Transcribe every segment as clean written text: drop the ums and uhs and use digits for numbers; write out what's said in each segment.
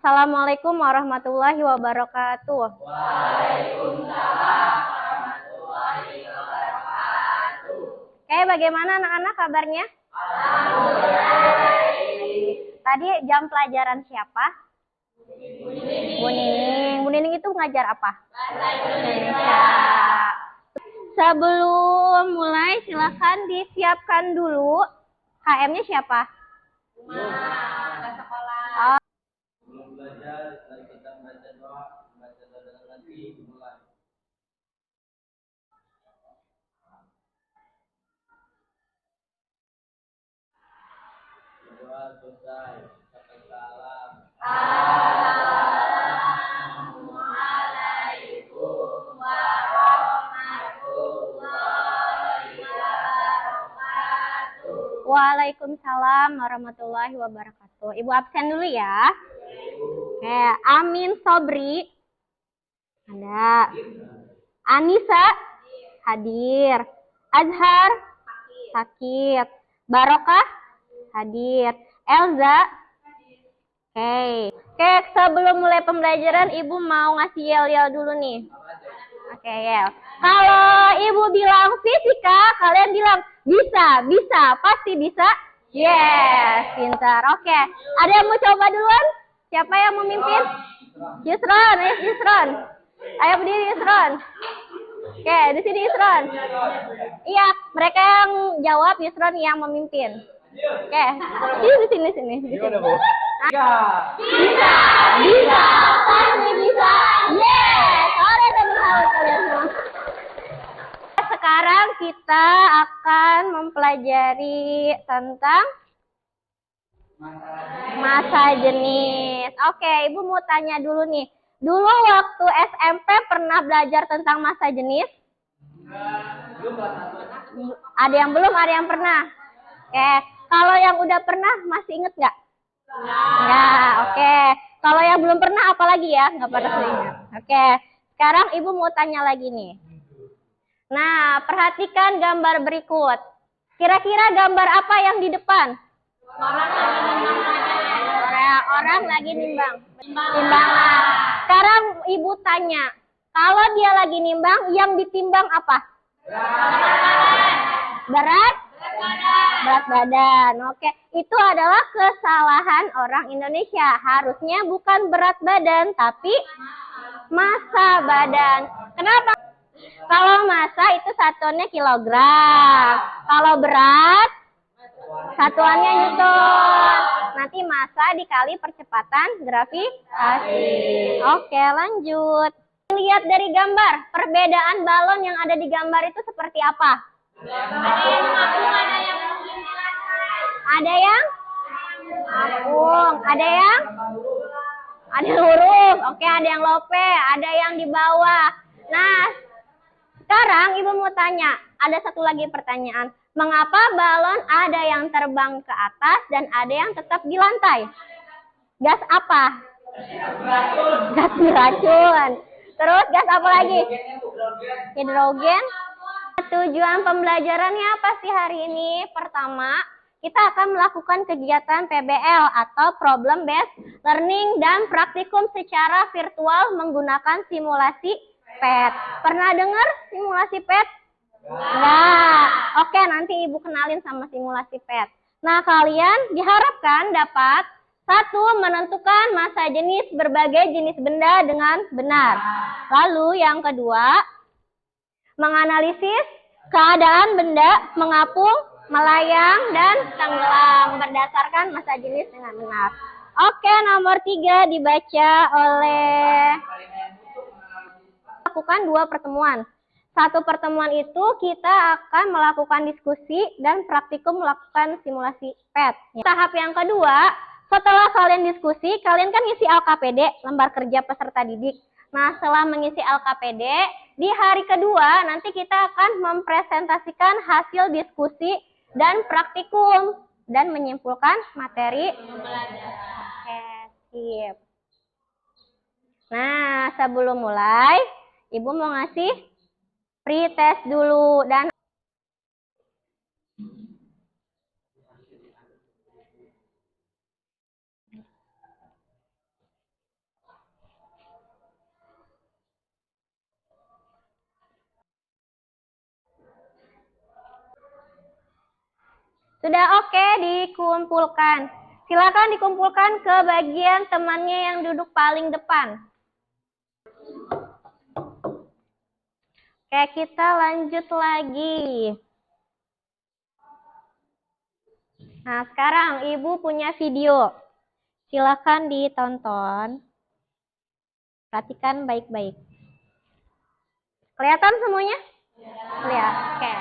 Assalamualaikum warahmatullahi wabarakatuh. Waalaikumsalam warahmatullahi wabarakatuh. Oke, bagaimana anak-anak kabarnya? Alhamdulillah. Tadi jam pelajaran siapa? Bu Nining. Bu Nining itu ngajar apa? Bahasa Indonesia. Sebelum mulai silakan disiapkan dulu. HM-nya siapa? Ke sekolah. Oh. Belum belajar, dari kita baca doa dengan hati, mulai. Doa selesai, sampai salam. Assalamualaikum warahmatullahi wabarakatuh. Waalaikumsalam warahmatullahi wabarakatuh. Ibu absen dulu ya. Oke, Amin Sobri. Ada. Anissa hadir. Azhar sakit. Barokah hadir. Elza. Oke, sebelum mulai pembelajaran Ibu mau ngasih yel-yel dulu nih. Oke, yel. Kalau Ibu bilang fisika, kalian bilang bisa, pasti bisa. Yes, pintar. Oke, ada yang mau coba duluan? Siapa yang memimpin? Yusron, ayo Yusron. Ayo berdiri Yusron. Oke, di sini Yusron. Iya, mereka yang jawab, Yusron yang memimpin. Oke, di sini. Gimana, Bu? Bisa, pasti bisa. Yes, sore tepuk tangan kalian semua. Sekarang kita akan mempelajari tentang masa jenis. Oke, Ibu mau tanya dulu nih. Dulu waktu SMP pernah belajar tentang masa jenis? Ada yang belum, ada yang pernah. Oke, kalau yang udah pernah masih inget nggak? Nggak, oke. Kalau yang belum pernah apalagi ya? Nggak pada ingat. Oke, sekarang Ibu mau tanya lagi nih. Nah, perhatikan gambar berikut. Kira-kira gambar apa yang di depan? Orang lagi nimbang. Timbangan. Sekarang Ibu tanya, kalau dia lagi nimbang, yang ditimbang apa? Berat badan. Oke, itu adalah kesalahan orang Indonesia. Harusnya bukan berat badan, tapi massa badan. Kenapa? Kalau massa itu satuannya kilogram. Kalau berat satuannya newton. Nanti massa dikali percepatan gravitasi. Oke, lanjut. Lihat dari gambar, perbedaan balon yang ada di gambar itu seperti apa? Ada yang apung, ada yang lurus. Oke, ada yang lope, ada yang di bawah. Nah, sekarang Ibu mau tanya, ada satu lagi pertanyaan. Mengapa balon ada yang terbang ke atas dan ada yang tetap di lantai? Gas apa? Gas beracun. Terus gas apa lagi? Hidrogen. Tujuan pembelajarannya apa sih hari ini? Pertama, kita akan melakukan kegiatan PBL atau Problem Based Learning dan praktikum secara virtual menggunakan simulasi PET. Pernah dengar simulasi PET? Enggak. Oke, nanti Ibu kenalin sama simulasi PET. Nah, kalian diharapkan dapat satu, menentukan massa jenis berbagai jenis benda dengan benar. Lalu yang kedua, menganalisis keadaan benda mengapung, melayang, dan tenggelam berdasarkan massa jenis dengan benar. Oke, nomor 3 dibaca oleh lakukan 2 pertemuan. Satu pertemuan itu kita akan melakukan diskusi dan praktikum melakukan simulasi PET. Tahap yang kedua, setelah kalian diskusi, kalian kan ngisi LKPD, lembar kerja peserta didik. Nah, setelah mengisi LKPD, di hari kedua nanti kita akan mempresentasikan hasil diskusi dan praktikum dan menyimpulkan materi pembelajaran. Oke, sip. Nah, sebelum mulai, Ibu mau ngasih pretest dulu dan Sudah oke, dikumpulkan. Silakan dikumpulkan ke bagian temannya yang duduk paling depan. Oke, kita lanjut lagi. Nah, sekarang Ibu punya video. Silakan ditonton. Perhatikan baik-baik. Kelihatan semuanya? Lihat. Oke.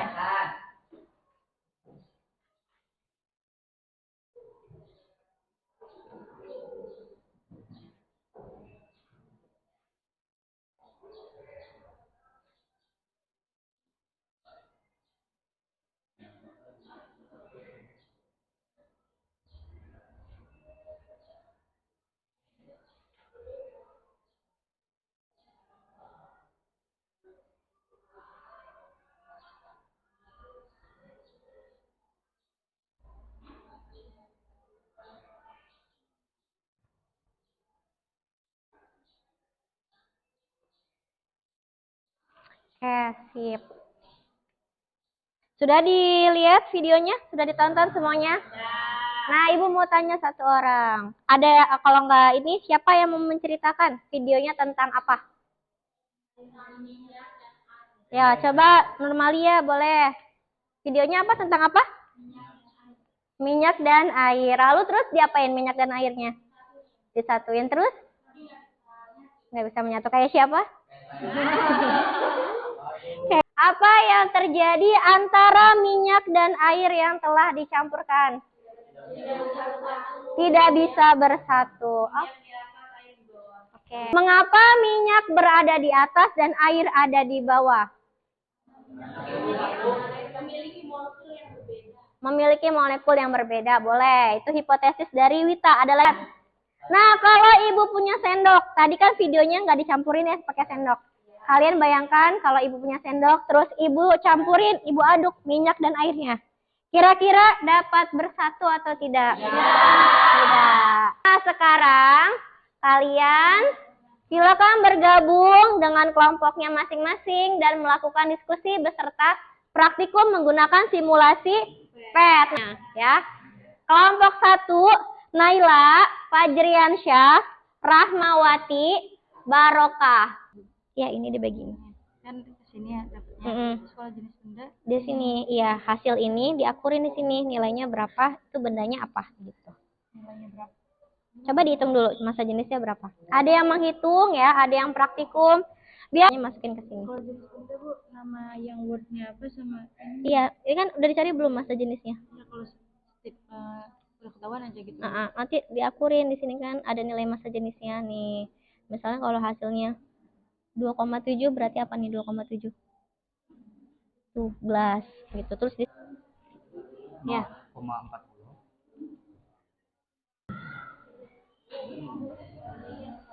Oke, sip. Sudah dilihat videonya? Sudah ditonton semuanya? Nah, Ibu mau tanya satu orang. Ada, kalau nggak ini, siapa yang mau menceritakan videonya tentang apa? Ya, coba Nurmalia boleh. Videonya apa? Tentang apa? Minyak dan air. Lalu terus diapain minyak dan airnya? Disatuin terus? Nggak bisa menyatu kayak siapa? Apa yang terjadi antara minyak dan air yang telah dicampurkan? Tidak bisa bersatu. Oke. Mengapa minyak berada di atas dan air ada di bawah? Memiliki molekul yang berbeda. Boleh. Itu hipotesis dari Wita. Adalah. Nah, kalau Ibu punya sendok. Tadi kan videonya nggak dicampurin ya pakai sendok. Kalian bayangkan kalau Ibu punya sendok, terus Ibu campurin, Ibu aduk minyak dan airnya. Kira-kira dapat bersatu atau tidak? Tidak. Nah, sekarang kalian silakan bergabung dengan kelompoknya masing-masing dan melakukan diskusi beserta praktikum menggunakan simulasi PET. Nah, ya. Kelompok 1, Naila, Fajriansyah, Rahmawati, Barokah. Ya, ini dibagi. Kan di sini ya dapatnya sekolah jenis benda. Di sini, iya, hasil ini diakurin di sini. Nilainya berapa, itu bendanya apa, gitu. Nilainya berapa? Coba dihitung dulu masa jenisnya berapa. Ada yang menghitung ya, ada yang praktikum. Biar masukin ke sini. Kalau jenis benda Bu, nama yang wordnya apa sama ini? Iya, ini kan udah dicari belum masa jenisnya? Ya kalau tip udah ketahuan aja gitu. Nanti diakurin di sini kan ada nilai masa jenisnya nih. Misalnya kalau hasilnya 2,7 berarti apa nih 2,7? 12 gitu. Terus di ya. 0,40.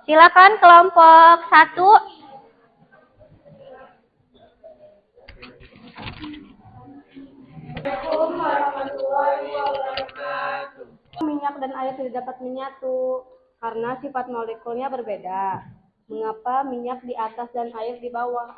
Silakan kelompok 1. Minyak dan air tidak dapat menyatu karena sifat molekulnya berbeda. Mengapa minyak di atas dan air di bawah?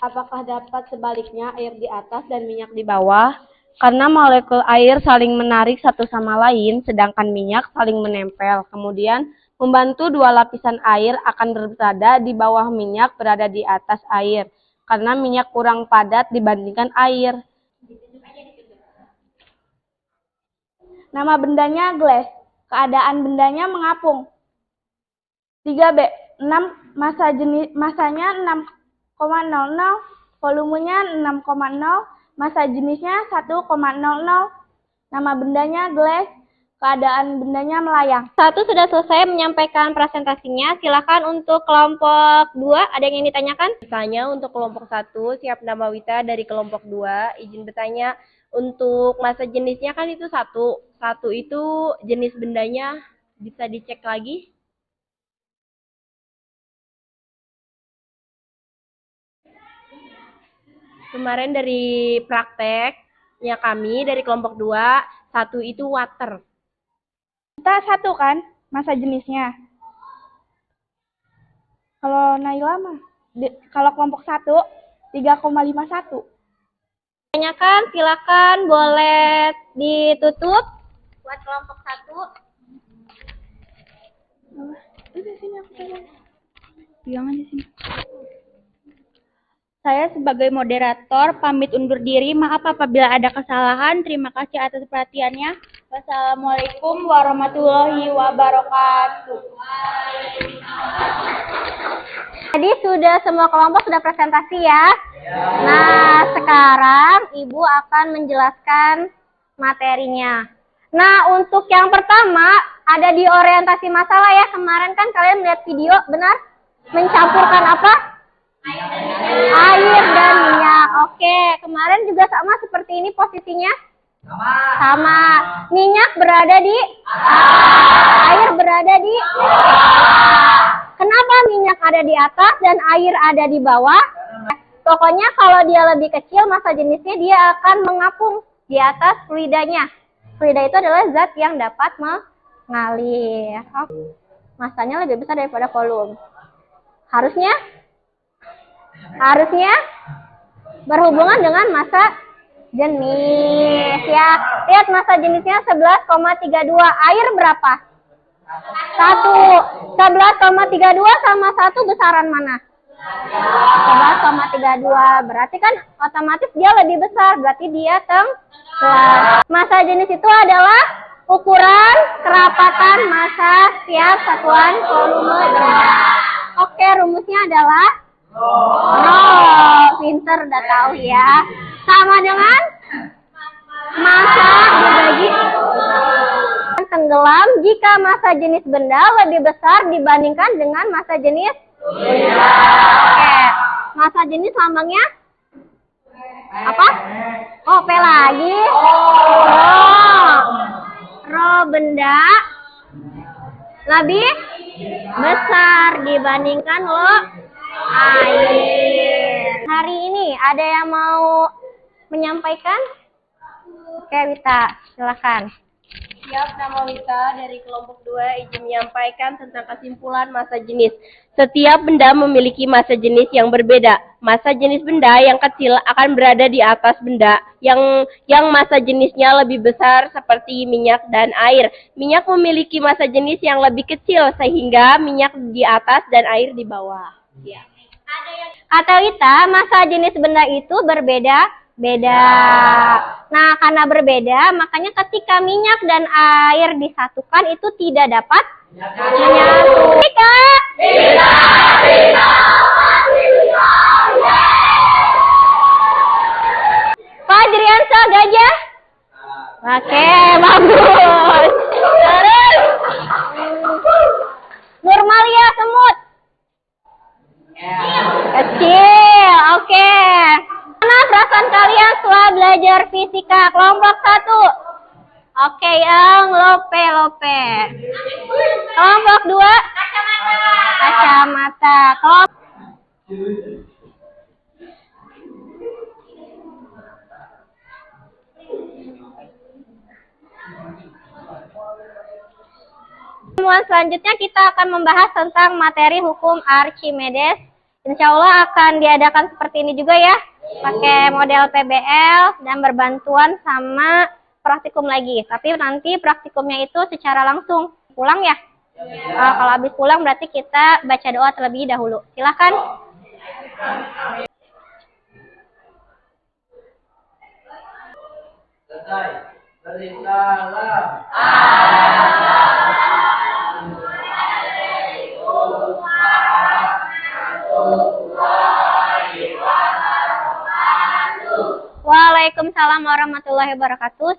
Apakah dapat sebaliknya air di atas dan minyak di bawah? Karena molekul air saling menarik satu sama lain, sedangkan minyak saling menempel. Kemudian membantu dua lapisan air akan berada di bawah minyak berada di atas air. Karena minyak kurang padat dibandingkan air. Nama bendanya glass. Keadaan bendanya mengapung. 3B. 6 masanya 6,00, volumenya 6,0, masa jenisnya 1,00. Nama bendanya glass. Keadaan bendanya melayang. 1 sudah selesai menyampaikan presentasinya. Silakan untuk kelompok 2, ada yang ingin ditanyakan? Misalnya untuk kelompok 1, siap nama Wita dari kelompok 2, izin bertanya, untuk masa jenisnya kan itu 1. 1 itu jenis bendanya bisa dicek lagi? Kemarin dari prakteknya kami dari kelompok 2, 1 itu water. Kita 1 kan masa jenisnya. Kalau Naila mah, kalau kelompok 1, 3,51. Tanyakan, silakan boleh ditutup buat kelompok 1. Saya sebagai moderator pamit undur diri. Maaf apabila ada kesalahan. Terima kasih atas perhatiannya. Wassalamualaikum warahmatullahi wabarakatuh. Jadi sudah semua kelompok sudah presentasi ya. Nah, sekarang Ibu akan menjelaskan materinya. Nah, untuk yang pertama ada di orientasi masalah ya. Kemarin kan kalian melihat video, benar? Mencampurkan apa? Air dan minyak. Oke, kemarin juga sama seperti ini posisinya? Sama. Minyak berada di air berada di Kenapa minyak ada di atas dan air ada di bawah? Pokoknya kalau dia lebih kecil, massa jenisnya dia akan mengapung di atas fluidanya. Fluida itu adalah zat yang dapat mengalir. Massanya lebih besar daripada volume. Harusnya berhubungan dengan massa jenis ya. Lihat massa jenisnya 11,32. Air berapa? 1. 11,32 sama 1 besaran mana? 11,32. Berarti kan otomatis dia lebih besar. Berarti dia tenggelam. Massa jenis itu adalah ukuran kerapatan massa setiap satuan volume benda. Oke, rumusnya adalah pinter udah tahu ya. Sama dengan massa dibagi tenggelam jika massa jenis benda lebih besar dibandingkan dengan massa jenis benda. Oke, massa jenis lambangnya apa? Oh, P lagi. Rho benda lebih besar dibandingkan air. Hari ini ada yang mau menyampaikan? Oke, Wita, silakan. Siap, nama Wita dari kelompok 2 izin menyampaikan tentang kesimpulan massa jenis. Setiap benda memiliki massa jenis yang berbeda. Massa jenis benda yang kecil akan berada di atas benda yang massa jenisnya lebih besar seperti minyak dan air. Minyak memiliki massa jenis yang lebih kecil sehingga minyak di atas dan air di bawah. Ya. Kata Wita, massa jenis benda itu berbeda. Nah, karena berbeda, makanya ketika minyak dan air disatukan itu tidak dapat menyatu. Pak Jriansa gajah? Oke, bagus. Terus Nurmalia semut? Kecil, oke. Mana perasaan kalian setelah belajar fisika kelompok 1? Oke, yang lope. Kelompok 2? Kacamata. Pertemuan selanjutnya kita akan membahas tentang materi hukum Archimedes. Insya Allah akan diadakan seperti ini juga ya, pakai model PBL dan berbantuan sama praktikum lagi. Tapi nanti praktikumnya itu secara langsung pulang ya. Kalau habis pulang berarti kita baca doa terlebih dahulu. Silakan. Selesai. Berikanlah. Waalaikumsalam warahmatullahi wabarakatuh.